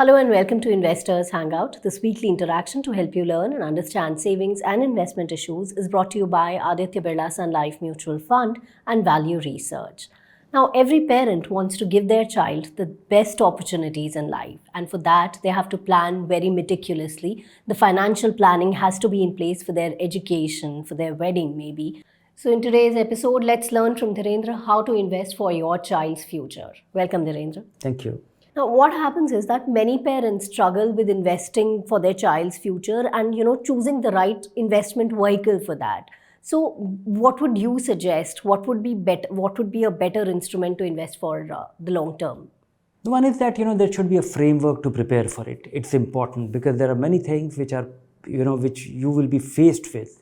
Hello and welcome to Investors Hangout. This weekly interaction to help you learn and understand savings and investment issues is brought to you by Aditya Birla Sun Life Mutual Fund and Value Research. Now, every parent wants to give their child the best opportunities in life, and for that, they have to plan very meticulously. The financial planning has to be in place for their education, for their wedding, maybe. So, in today's episode, let's learn from Dhirendra how to invest for your child's future. Welcome, Dhirendra. Thank you. Now, what happens is that many parents struggle with investing for their child's future and, choosing the right investment vehicle for that. So, what would you suggest? What would be better? What would be a better instrument to invest for the long term? The one is that, there should be a framework to prepare for it. It's important because there are many things which are, which you will be faced with.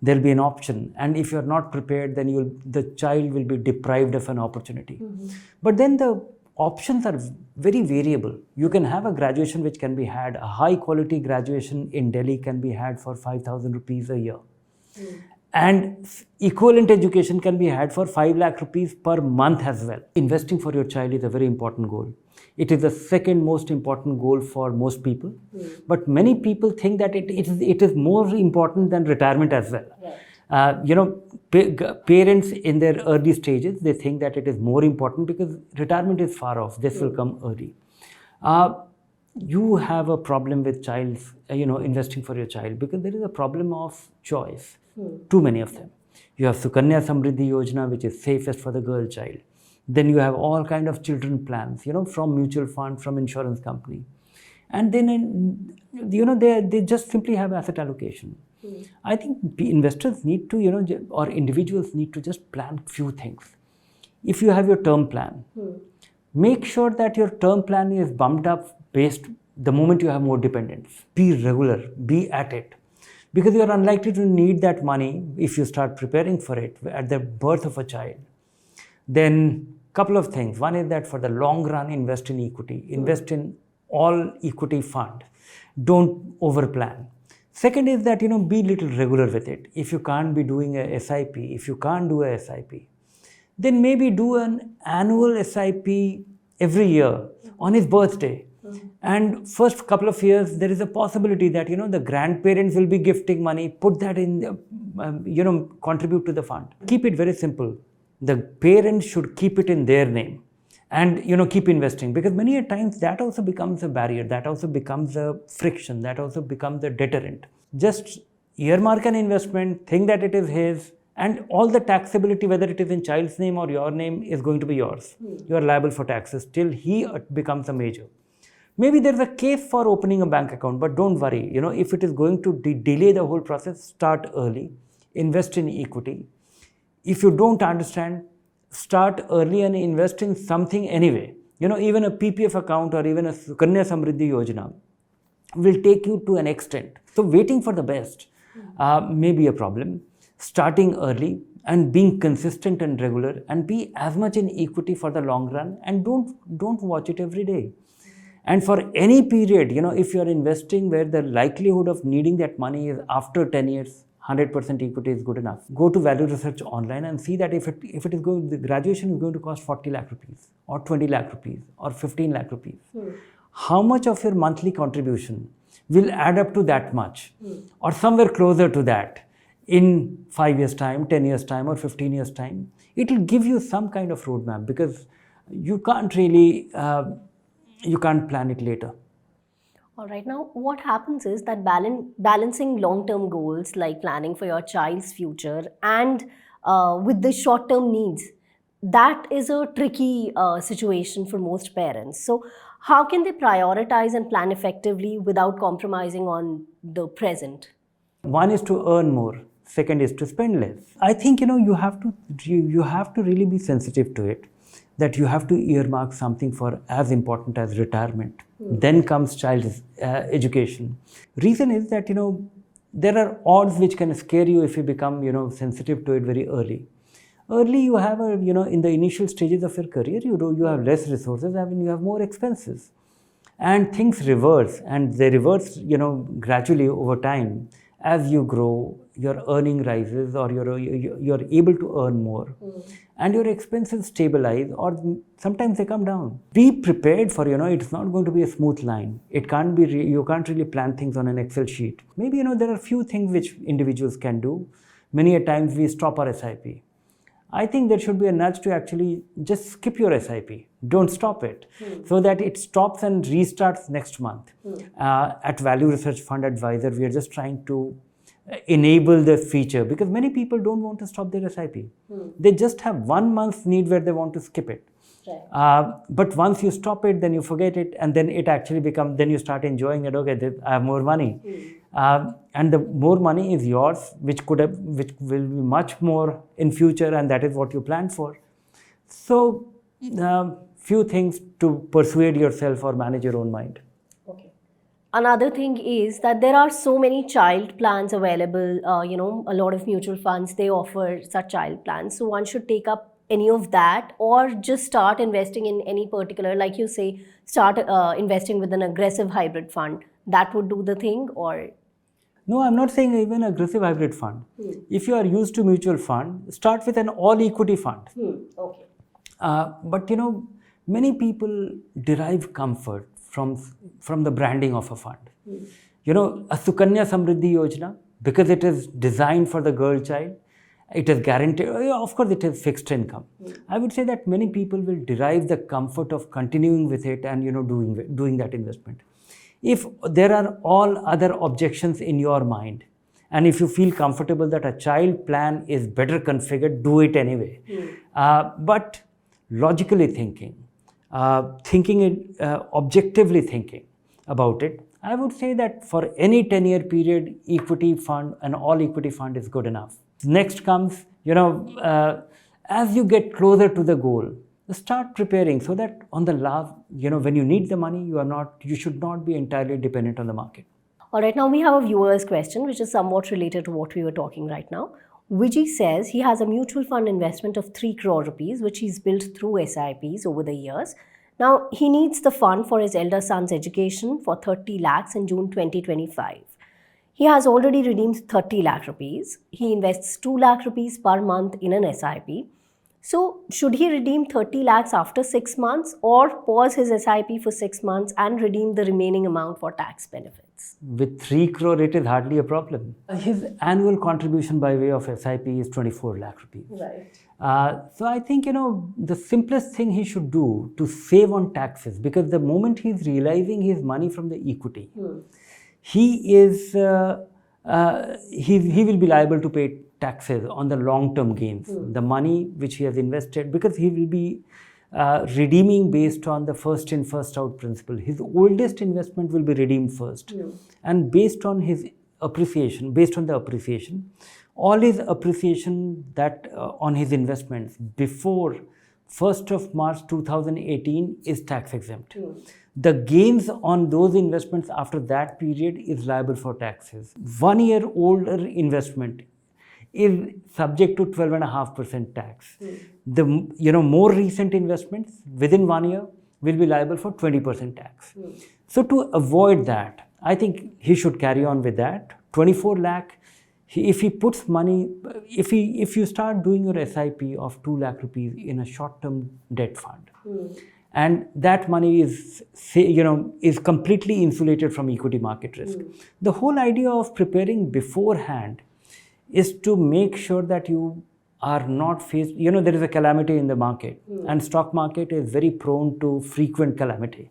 There'll be an option. And if you're not prepared, then the child will be deprived of an opportunity. Mm-hmm. But then the options are very variable. You can have a graduation which can be had, a high quality graduation in Delhi can be had for 5,000 rupees a year. Mm. And equivalent education can be had for 5 lakh rupees per month as well. Investing for your child is a very important goal. It is the second most important goal for most people. Mm. But many people think that it is more important than retirement as well. Right. Parents in their early stages, they think that it is more important because retirement is far off. This will come early. You have a problem with investing for your child because there is a problem of choice. Too many of them. You have Sukanya Samriddhi Yojana, which is safest for the girl child. Then you have all kind of children plans, from mutual fund, from insurance company. And then, they just simply have asset allocation. I think investors need to, or individuals need to just plan few things. If you have your term plan, make sure that your term plan is bumped up based the moment you have more dependents. Be regular, be at it. Because you are unlikely to need that money if you start preparing for it at the birth of a child. Then, couple of things. One is that for the long run, invest in equity. Invest in all equity fund. Don't overplan. Second is that, be little regular with it. If you can't be doing a SIP, if you can't do a SIP, then maybe do an annual SIP every year on his birthday. And first couple of years, there is a possibility that, the grandparents will be gifting money, put that in, contribute to the fund. Keep it very simple. The parents should keep it in their name and, keep investing, because many a times that also becomes a barrier, that also becomes a friction, that also becomes a deterrent. Just earmark an investment, think that it is his, and all the taxability, whether it is in child's name or your name, is going to be yours. You are liable for taxes till he becomes a major. Maybe there's a case for opening a bank account, but don't worry. If it is going to delay the whole process, start early, invest in equity. If you don't understand, start early and invest in something anyway. Even a PPF account or even a Sukanya Samriddhi Yojana will take you to an extent. So waiting for the best may be a problem. Starting early and being consistent and regular and be as much in equity for the long run, and don't watch it every day. And for any period, if you are investing where the likelihood of needing that money is after 10 years, 100% equity is good enough. Go to Value Research online and see that if it is going, the graduation is going to cost 40 lakh rupees or 20 lakh rupees or 15 lakh rupees. How much of your monthly contribution will add up to that much or somewhere closer to that in 5 years time, 10 years time or 15 years time? It will give you some kind of roadmap because you can't really, you can't plan it later. All right. Now, what happens is that balancing long-term goals like planning for your child's future and with the short-term needs, that is a tricky situation for most parents. So, how can they prioritize and plan effectively without compromising on the present? One is to earn more. Second is to spend less. I think, you have to really be sensitive to it, that you have to earmark something for as important as retirement. Then comes child's education. Reason is that, there are odds which can scare you if you become, sensitive to it very early. Early you have in the initial stages of your career, you have less resources and you have more expenses. And things reverse, and they reverse, gradually over time. as you grow, your earning rises, or you're able to earn more, and your expenses stabilize, or sometimes they come down. Be prepared for, it's not going to be a smooth line. It can't be, you can't really plan things on an Excel sheet. Maybe, there are few things which individuals can do. Many a times we stop our SIP. I think there should be a nudge to actually just skip your SIP. Don't stop it, so that it stops and restarts next month. At Value Research Fund Advisor, we are just trying to enable the feature, because many people don't want to stop their SIP. They just have 1 month's need where they want to skip it. Right. But once you stop it, then you forget it, and then it actually becomes, then you start enjoying it. Okay, I have more money. And the more money is yours, which will be much more in future, and that is what you plan for. So, few things to persuade yourself or manage your own mind. Okay. Another thing is that there are so many child plans available. A lot of mutual funds, they offer such child plans. So one should take up any of that, or just start investing in any particular, like you say, start investing with an aggressive hybrid fund. That would do the thing, or? No, I'm not saying even aggressive hybrid fund. If you are used to mutual fund, start with an all equity fund. Okay. But many people derive comfort from the branding of a fund. A Sukanya Samriddhi Yojana, because it is designed for the girl child, it is guaranteed, of course it is fixed income. I would say that many people will derive the comfort of continuing with it and doing that investment. If there are all other objections in your mind, and if you feel comfortable that a child plan is better configured, do it anyway. But logically thinking, objectively thinking about it, I would say that for any 10-year period, equity fund, an all equity fund is good enough. Next comes, as you get closer to the goal, start preparing so that on the last, when you need the money, you should not be entirely dependent on the market. All right, now we have a viewer's question, which is somewhat related to what we were talking right now. Vijay says he has a mutual fund investment of 3 crore rupees, which he's built through SIPs over the years. Now, he needs the fund for his elder son's education for 30 lakhs in June 2025. He has already redeemed 30 lakh rupees. He invests 2 lakh rupees per month in an SIP. So, should he redeem 30 lakhs after 6 months, or pause his SIP for 6 months and redeem the remaining amount for tax benefits? With 3 crore, it is hardly a problem. His annual contribution by way of SIP is 24 lakh rupees. Right. So I think, the simplest thing he should do to save on taxes, because the moment he is realizing his money from the equity, he will be liable to pay taxes on the long-term gains, the money which he has invested, because he will be redeeming based on the first in, first out principle. His oldest investment will be redeemed first. And based on the appreciation, all his appreciation that on his investments before 1st of March 2018 is tax exempt. The gains on those investments after that period is liable for taxes. 1 year older investment is subject to 12.5% tax. The more recent investments within 1 year will be liable for 20% tax. So to avoid that, I think he should carry on with that. 24 lakh. If he puts money, if you start doing your SIP of 2 lakh rupees in a short-term debt fund, and that money is completely insulated from equity market risk. The whole idea of preparing beforehand is to make sure that you are not faced, there is a calamity in the market, and stock market is very prone to frequent calamity.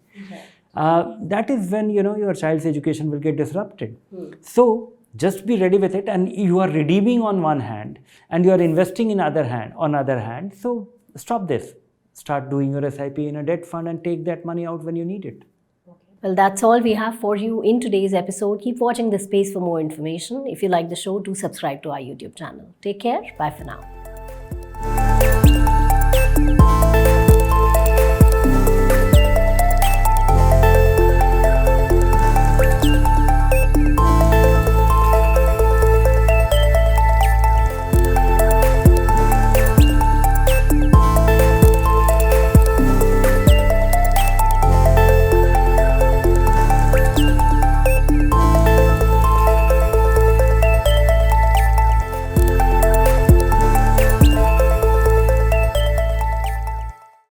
That is when, your child's education will get disrupted. So just be ready with it, and you are redeeming on one hand and you are investing on other hand. So stop this. Start doing your SIP in a debt fund and take that money out when you need it. Well, that's all we have for you in today's episode. Keep watching this space for more information. If you like the show, do subscribe to our YouTube channel. Take care. Bye for now.